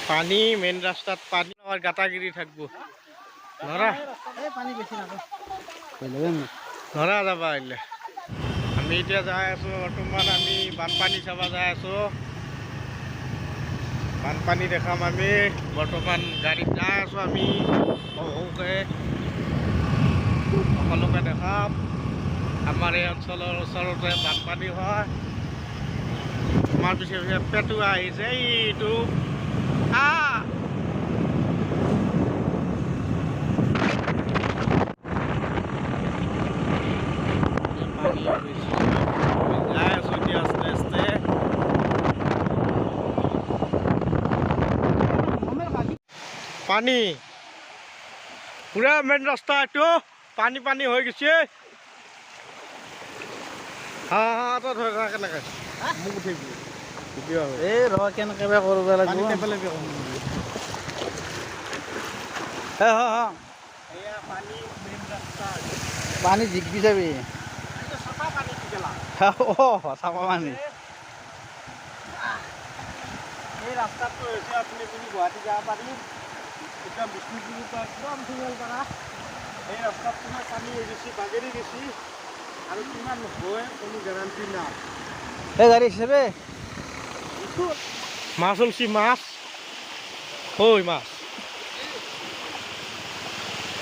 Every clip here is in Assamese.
পানী মেইন রাস্তাত পানী আর গাটাগিরি থাকবো নরা পানী বেছি নাপায় নরা যাবা আহিলে আমি এতিয়া যাই আছো বর্তমান আমি বানপানী চাবা যাই আছো বানপানী দেখাম আমি বর্তমান গাড়ীত যাই আছো আমি সৌকে সকলোকে দেখাম আমাৰ এই অঞ্চলৰ ওচৰতে বানপানী হয় আমাৰ পিছে পিছে পেটুৱা আহিছে এইটো পানী পুৰা মেন ৰাস্তা একটু পানী পানী হৈ গৈছে তো ধৰা কেনেকৈ মোক উঠাবি এই ৰ কেনেকৈ কৰিব লাগিব পানী জিকি যাবি চাফা পানী এই ৰাস্তাটো হৈছে আপুনি যদি গুৱাহাটী যাব পাৰি একদম বিষ্ণুপুৰৰ পৰা একদম সিঙল পাৰা এই ৰাস্তাত তোমাৰ পানী হৈ গৈছে বাগেৰি গৈছে আৰু কিমান হয় কোনো গেৰাণ্টি নাই এই গাড়ী হিচাপে মাছ ওলছি মাছ ঐ মাছ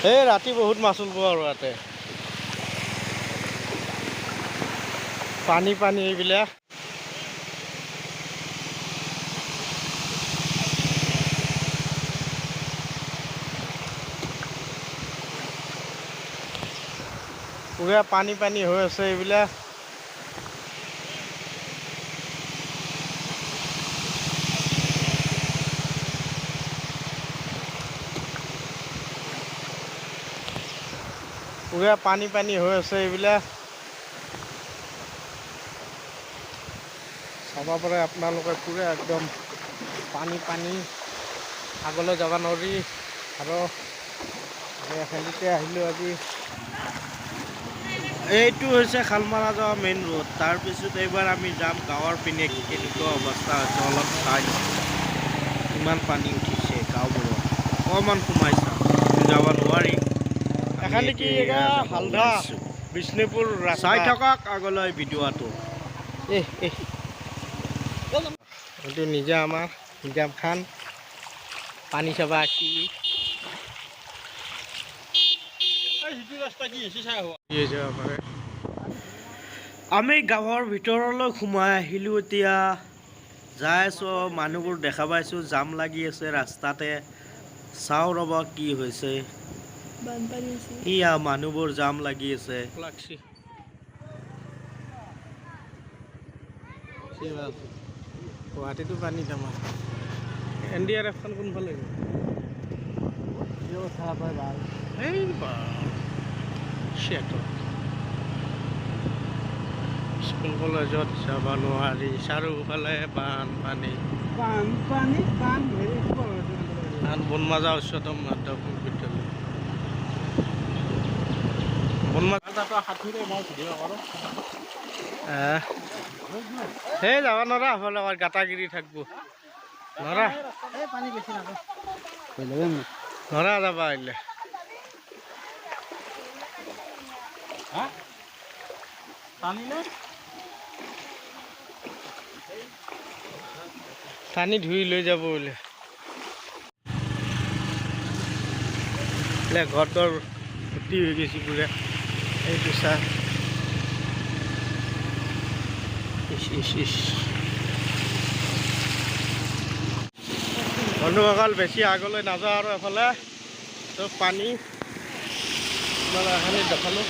এই ৰাতি বহুত মাছ ওলব আৰু ইয়াতে পানী পানী এইবিলাক পুৰা পানী পানী হৈ আছে এইবিলাক পুৰা পানী পানী হৈ আছে এইবিলাক চাব পাৰে আপোনালোকে পুৰা একদম পানী পানী আগলৈ যাব নোৱাৰি আৰু এখালিতে আহিলোঁ আজি এইটো হৈছে খালমাৰা যোৱা মেইন ৰোড তাৰপিছত এইবাৰ আমি যাম গাঁৱৰ পিনে কেনেকুৱা অৱস্থা হৈছে অলপ চাই ইমান পানী উঠিছে গাঁওবোৰত অকণমান সোমাইছে যাব নোৱাৰি এখানে কি হালধা বিষ্ণুপুৰ চাই থাকক আগলৈ ভিডিঅ'টো এইটো নিজা আমাৰ নিজাম খান পানী চাবা কি আমি গাঁৱৰ ভিতৰলৈ সোমাই আহিলোঁ এতিয়া যাই আছো মানুহবোৰ দেখা পাইছোঁ জাম লাগি আছে ৰাস্তাতে চাওঁ ৰ'ব কি হৈছে ইয়া মানুহবোৰ জাম লাগি আছে গুৱাহাটীতো পানী জমা NDRF-খন কোনফালে স্কুল কলেজত যাব নোৱাৰি চাৰিওফালে বানপানী বনমাজা উচ্চতম মাধ্যমিক বিদ্যালয় সেই যাব নোৱাৰা হ'লে আমাৰ গাটাগিৰি থাকব নৰা পানী বেছি নাপায় নৰা যাবা আহিলে টানি ধুই লৈ যাব বোলে ঘৰটোৰ ভৰ্তি হৈ গৈছে পুৰা এইটো চাহ বন্ধুসকল বেছি আগলৈ নাযাওঁ আৰু এফালে চব পানী এখানি দেখালোঁ